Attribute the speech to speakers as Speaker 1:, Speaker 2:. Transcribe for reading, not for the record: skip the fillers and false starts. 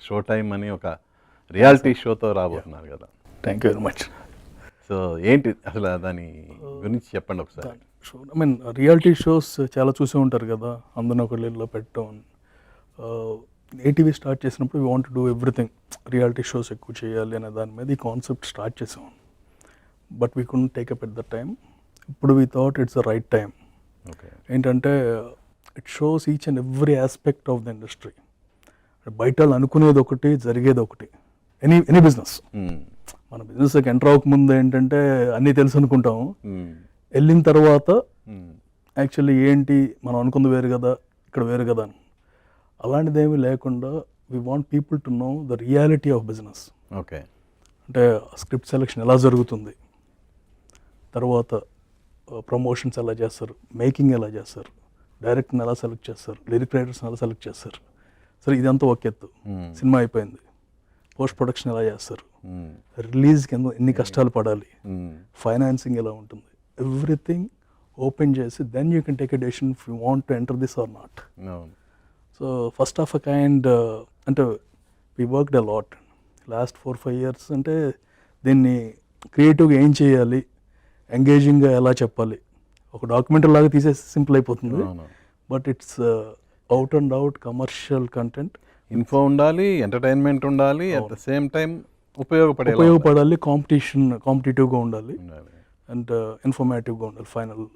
Speaker 1: Show time అని ఒక reality షోతో రాబోతున్నారు కదా.
Speaker 2: Thank you very much.
Speaker 1: So ఏంటి అసలు దాని గురించి చెప్పండి ఒకసారి.
Speaker 2: Show I mean reality shows చాలా చూసే ఉంటారు కదా, అందరిని ఒక లీల్లో పెట్టడం. ఏటీవీ స్టార్ట్ చేసినప్పుడు we want do everything, reality shows ఎక్కువ చేయాలి అనే దాని మీద ఈ కాన్సెప్ట్ స్టార్ట్ చేసాం. But we couldn't take up at the time. ఇప్పుడు we thought it's the right time. ఏంటంటే it shows each and every aspect of the industry. బయట వాళ్ళు అనుకునేది ఒకటి, జరిగేది ఒకటి. ఎనీ బిజినెస్, మన బిజినెస్కి ఎంటర్ అవ్వకముందు ఏంటంటే అన్నీ తెలుసు అనుకుంటాము, వెళ్ళిన తర్వాత యాక్చువల్లీ ఏంటి మనం అనుకుంది వేరు కదా, ఇక్కడ వేరు కదా అని. అలాంటిది ఏమీ లేకుండా we want people to know the reality of business.
Speaker 1: Okay,
Speaker 2: అంటే స్క్రిప్ట్ సెలెక్షన్ ఎలా జరుగుతుంది, తర్వాత ప్రమోషన్స్ ఎలా చేస్తారు, మేకింగ్ ఎలా చేస్తారు, డైరెక్టర్ని ఎలా సెలెక్ట్ చేస్తారు, లిరిక్ రైటర్స్ని ఎలా సెలెక్ట్ చేస్తారు. సరే ఇదంతా ఒక ఎత్తు, సినిమా అయిపోయింది, పోస్ట్ ప్రొడక్షన్ ఎలా చేస్తారు, రిలీజ్కి ఎన్ని కష్టాలు పడాలి, ఫైనాన్సింగ్ ఎలా ఉంటుంది, ఎవ్రీథింగ్ ఓపెన్ చేసి then you can take a decision if you want to enter this or not. So first of a kind అంటే we worked a lot last 4-5 years. అంటే దీన్ని క్రియేటివ్గా ఏం చేయాలి, ఎంగేజింగ్గా ఎలా చెప్పాలి, ఒక డాక్యుమెంటరీ లాగా తీసేసి సింపుల్ అయిపోతుంది. But it's out and out commercial content.
Speaker 1: Info ఉండాలి, ఎంటర్టైన్మెంట్ ఉండాలి, అట్ ద సేమ్ టైం ఉపయోగపడాలి,
Speaker 2: కాంపిటేటివ్గా ఉండాలి, అండ్ ఇన్ఫర్మేటివ్గా ఉండాలి ఫైనల్.